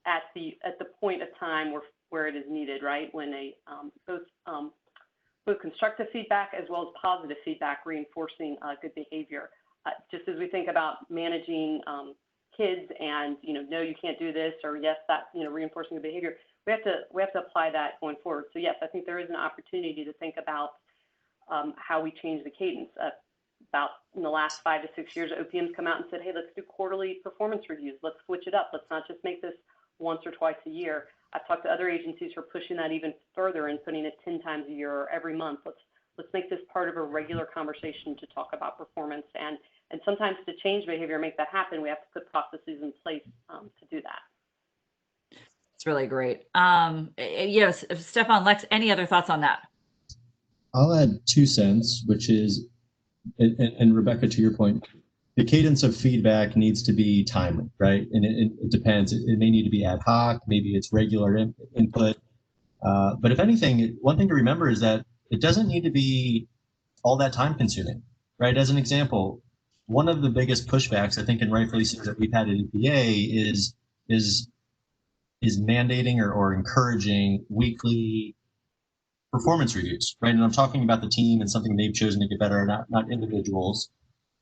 at the point of time where it is needed, right? When both constructive feedback as well as positive feedback reinforcing good behavior. Just as we think about managing kids and no, you can't do this, or yes, that reinforcing the behavior, we have to apply that going forward. So yes, I think there is an opportunity to think about how we change the cadence. About in the last 5 to 6 years, OPM's come out and said, hey, let's do quarterly performance reviews. Let's switch it up. Let's not just make this once or twice a year. I've talked to other agencies who are pushing that even further and putting it 10 times a year or every month. Let's make this part of a regular conversation to talk about performance. And sometimes to change behavior, make that happen, we have to put processes in place to do that. It's really great. Yes, Stefan, Lex, any other thoughts on that? I'll add 2 cents, which is, and Rebecca, to your point, the cadence of feedback needs to be timely, right? And it depends. It may need to be ad hoc, maybe it's regular input. But if anything, one thing to remember is that it doesn't need to be all that time consuming, right? As an example, one of the biggest pushbacks I think, and rightfully so, that we've had at EPA is is mandating or encouraging weekly performance reviews, right? And I'm talking about the team and something they've chosen to get better, not individuals.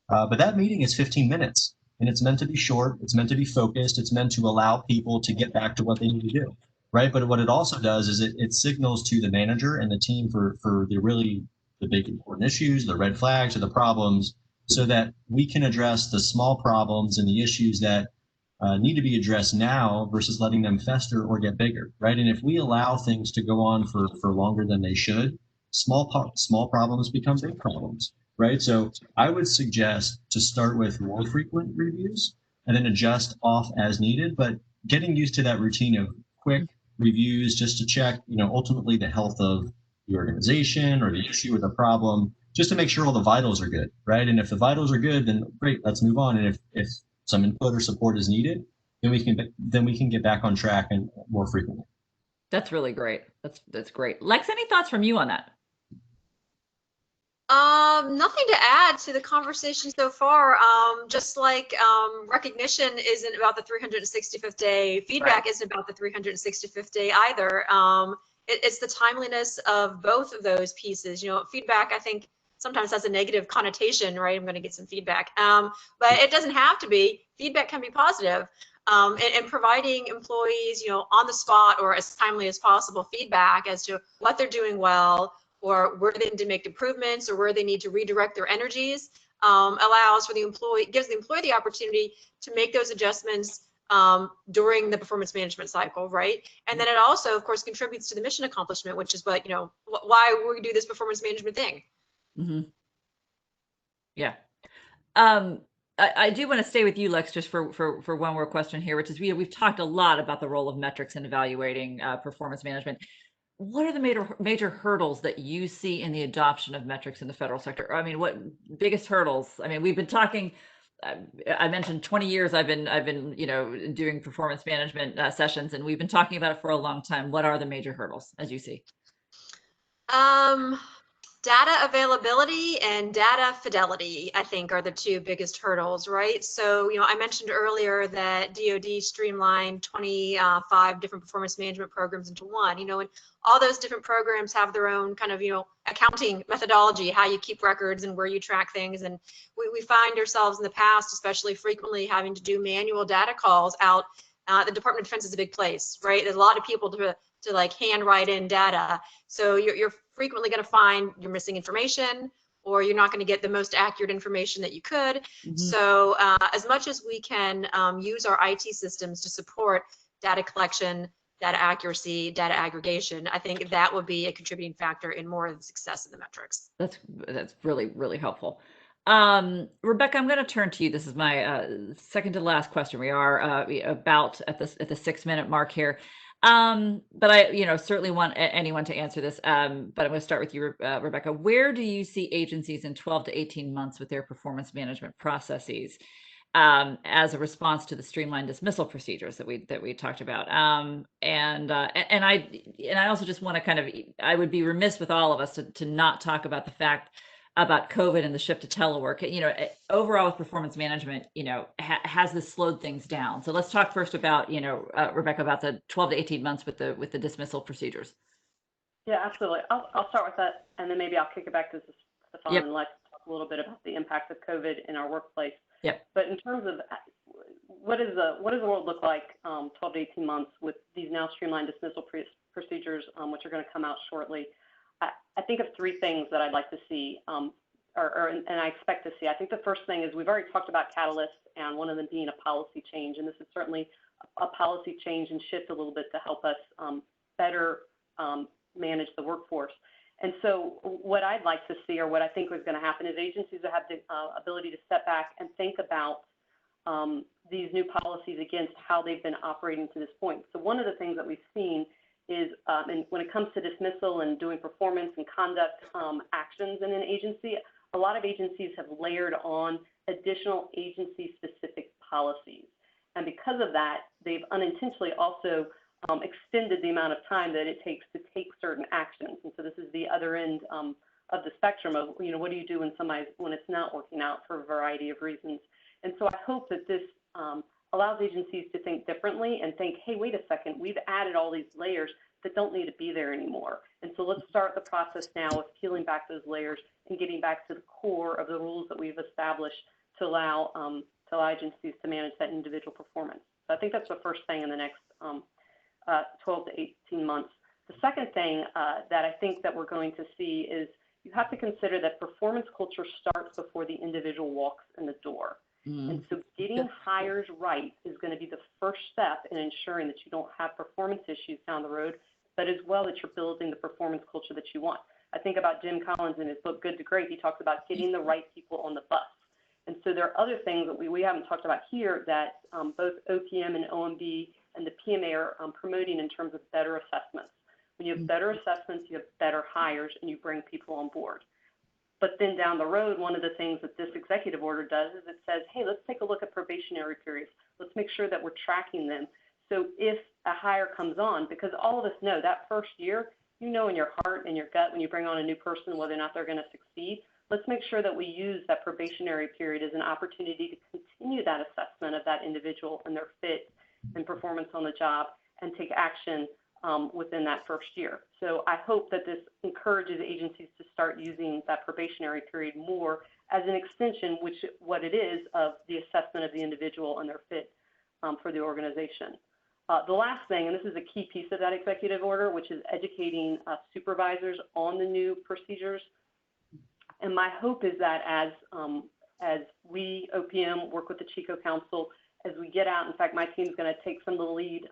But that meeting is 15 minutes, and it's meant to be short. It's meant to be focused. It's meant to allow people to get back to what they need to do, right? But what it also does is it signals to the manager and the team for the big important issues, the red flags or the problems, so that we can address the small problems and the issues that need to be addressed now versus letting them fester or get bigger, right? And if we allow things to go on for longer than they should, small problems become big problems, right? So I would suggest to start with more frequent reviews and then adjust off as needed, but getting used to that routine of quick reviews just to check, ultimately the health of the organization or the issue or the problem, just to make sure all the vitals are good, right? And if the vitals are good, then great, let's move on. And if some input or support is needed, then we can get back on track and more frequently. That's really great. That's great. Lex, any thoughts from you on that? Nothing to add to the conversation so far. Just like recognition isn't about the 365th day, feedback Right. isn't about the 365th day either. It's the timeliness of both of those pieces. Feedback, I think, sometimes has a negative connotation, right? I'm going to get some feedback. But it doesn't have to be. Feedback can be positive. And providing employees, on the spot or as timely as possible feedback as to what they're doing well, or where they need to make improvements, or where they need to redirect their energies, allows for the employee, gives the employee the opportunity to make those adjustments during the performance management cycle, right? And then it also, of course, contributes to the mission accomplishment, which is what, why we do this performance management thing. Mm-hmm. Yeah. I do want to stay with you, Lex, just for one more question here, which is we've talked a lot about the role of metrics in evaluating performance management. What are the major hurdles that you see in the adoption of metrics in the federal sector? I mean, what biggest hurdles? I mean, we've been talking. I mentioned 20 years. I've been doing performance management sessions, and we've been talking about it for a long time. What are the major hurdles as you see? Data availability and data fidelity, I think, are the two biggest hurdles, right? So, I mentioned earlier that DoD streamlined 25 different performance management programs into one, and all those different programs have their own kind of, accounting methodology, how you keep records and where you track things. And we find ourselves in the past, especially frequently, having to do manual data calls out. The Department of Defense is a big place, right? There's a lot of people to like hand write in data. So you're frequently going to find you're missing information, or you're not going to get the most accurate information that you could. Mm-hmm. So as much as we can use our IT systems to support data collection, data accuracy, data aggregation, I think that would be a contributing factor in more of the success of the metrics. That's really, really helpful. Rebecca, I'm going to turn to you. This is my second to last question. We are about at the 6-minute mark here. But I, certainly want anyone to answer this. But I'm going to start with you, Rebecca. Where do you see agencies in 12 to 18 months with their performance management processes as a response to the streamlined dismissal procedures that we talked about? And I also just want to kind of, I would be remiss with all of us to not talk about the fact about COVID and the shift to telework. Overall with performance management, has this slowed things down? So let's talk first about, Rebecca, about the 12 to 18 months with the dismissal procedures. Yeah, absolutely. I'll start with that, and then maybe I'll kick it back to Stefan. Yep. And let's talk a little bit about the impact of COVID in our workplace. Yep. But in terms of what does the world look like 12 to 18 months with these now streamlined dismissal procedures, which are going to come out shortly? I think of three things that I'd like to see, and I expect to see. I think the first thing is we've already talked about catalysts, and one of them being a policy change, and this is certainly a policy change and shift a little bit to help us better manage the workforce. And so what I'd like to see, or what I think is going to happen, is agencies will have the ability to step back and think about these new policies against how they've been operating to this point. So one of the things that we've seen is, and when it comes to dismissal and doing performance and conduct actions in an agency, a lot of agencies have layered on additional agency-specific policies. And because of that, they've unintentionally also extended the amount of time that it takes to take certain actions. And so this is the other end of the spectrum of, what do you do when it's not working out for a variety of reasons. And so I hope that this allows agencies to think differently and think, hey, wait a second, we've added all these layers that don't need to be there anymore. And so let's start the process now of peeling back those layers and getting back to the core of the rules that we've established to allow agencies to manage that individual performance. So I think that's the first thing in the next 12 to 18 months. The second thing that I think that we're going to see is you have to consider that performance culture starts before the individual walks in the door. And so getting hires right is going to be the first step in ensuring that you don't have performance issues down the road, but as well that you're building the performance culture that you want. I think about Jim Collins in his book, Good to Great. He talks about getting the right people on the bus. And so there are other things that we haven't talked about here that both OPM and OMB and the PMA are promoting in terms of better assessments. When you have better assessments, you have better hires and you bring people on board. But then down the road, one of the things that this executive order does is it says, hey, let's take a look at probationary periods. Let's make sure that we're tracking them. So if a hire comes on, because all of us know that first year, in your heart and your gut when you bring on a new person whether or not they're going to succeed. Let's make sure that we use that probationary period as an opportunity to continue that assessment of that individual and their fit and performance on the job and take action within that first year. So I hope that this encourages agencies to start using that probationary period more as an extension, what it is, of the assessment of the individual and their fit for the organization. The last thing, and this is a key piece of that executive order, which is educating supervisors on the new procedures. And my hope is that as we, OPM, work with the Chico Council, as we get out, in fact, my team is going to take some of the lead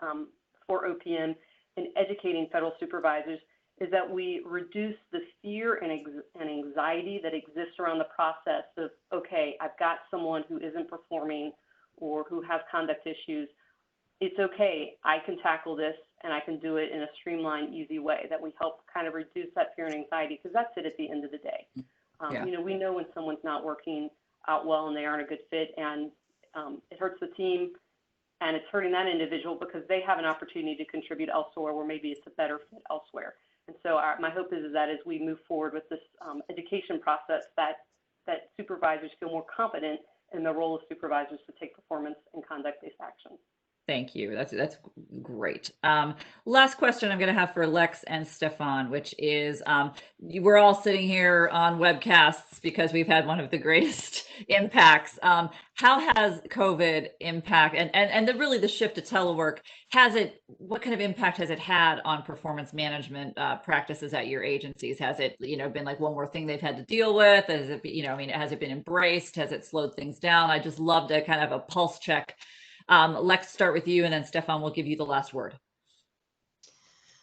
for OPM in educating federal supervisors, is that we reduce the fear and anxiety that exists around the process of, okay, I've got someone who isn't performing or who has conduct issues. It's okay, I can tackle this and I can do it in a streamlined, easy way, that we help kind of reduce that fear and anxiety, because that's it at the end of the day. We know when someone's not working out well and they aren't a good fit, and it hurts the team and it's hurting that individual because they have an opportunity to contribute elsewhere where maybe it's a better fit elsewhere. And so my hope is that as we move forward with this education process, that supervisors feel more confident in the role of supervisors to take performance and conduct-based action. Thank you. That's great. Last question I'm going to have for Lex and Stefan, which is, we're all sitting here on webcasts because we've had one of the greatest impacts. How has COVID impact and really the shift to telework, what kind of impact has it had on performance management practices at your agencies? Has it, been like one more thing they've had to deal with? Has it, has it been embraced? Has it slowed things down? I just love to kind of a pulse check. Lex, start with you, and then Stefan will give you the last word.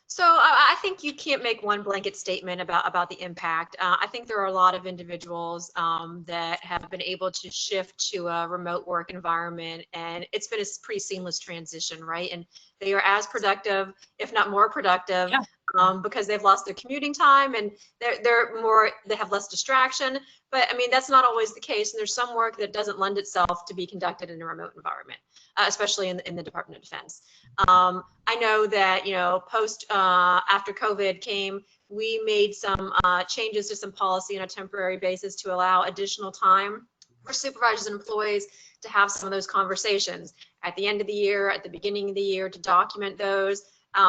So I think you can't make one blanket statement about the impact. I think there are a lot of individuals that have been able to shift to a remote work environment, and it's been a pretty seamless transition, right? And they are as productive, if not more productive, because they've lost their commuting time and they have less distraction. But I mean, that's not always the case. And there's some work that doesn't lend itself to be conducted in a remote environment, especially in the Department of Defense. I know that, after COVID came, we made some changes to some policy on a temporary basis to allow additional time for supervisors and employees to have some of those conversations at the end of the year, at the beginning of the year, to document those,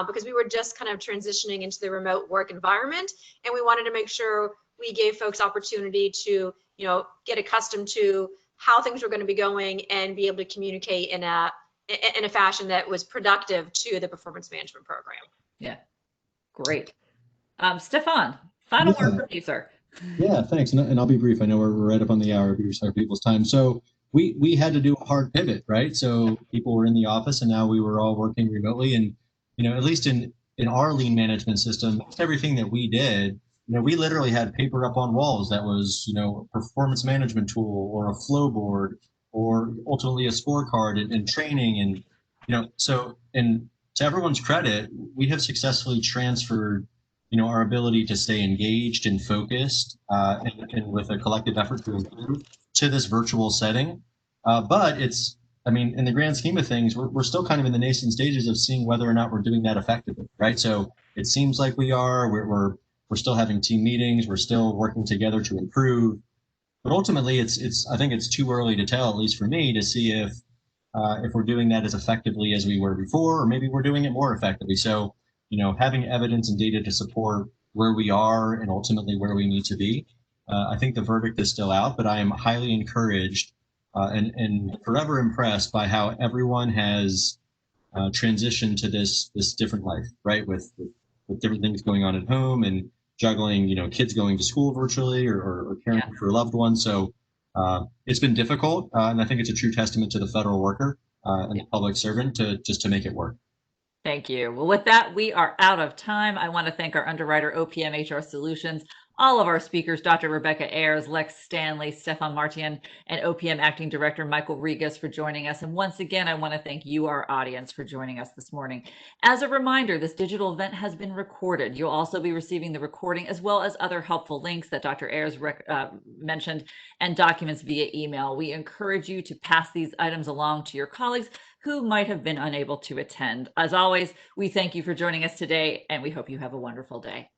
because we were just kind of transitioning into the remote work environment, and we wanted to make sure we gave folks opportunity to, get accustomed to how things were going to be going and be able to communicate in a fashion that was productive to the performance management program. Yeah, great. Stefan, final word from you, sir. Yeah, thanks. And I'll be brief. I know we're right up on the hour, we respect people's time. So we had to do a hard pivot, right? So people were in the office and now we were all working remotely. And, at least in our lean management system, everything that we did, we literally had paper up on walls that was, a performance management tool or a flow board or ultimately a scorecard and training. And, so, and to everyone's credit, we have successfully transferred, our ability to stay engaged and focused, and with a collective effort to improve to this virtual setting. But in the grand scheme of things, we're still kind of in the nascent stages of seeing whether or not we're doing that effectively, right? So it seems like we are. We're still having team meetings. We're still working together to improve. But ultimately, I think it's too early to tell, at least for me, to see if we're doing that as effectively as we were before, or maybe we're doing it more effectively. So, having evidence and data to support where we are and ultimately where we need to be, I think the verdict is still out, but I am highly encouraged and forever impressed by how everyone has transitioned to this different life, right? With different things going on at home and juggling, kids going to school virtually or caring for loved ones. So it's been difficult, and I think it's a true testament to the federal worker and the public servant to make it work. Thank you. Well, with that, we are out of time. I want to thank our underwriter, OPM HR Solutions, all of our speakers, Dr. Rebecca Ayers, Lex Stanley, Stefan Martian, and OPM Acting Director Michael Regas for joining us. And once again, I want to thank you, our audience, for joining us this morning. As a reminder, this digital event has been recorded. You'll also be receiving the recording as well as other helpful links that Dr. Ayers mentioned and documents via email. We encourage you to pass these items along to your colleagues who might have been unable to attend. As always, we thank you for joining us today, and we hope you have a wonderful day.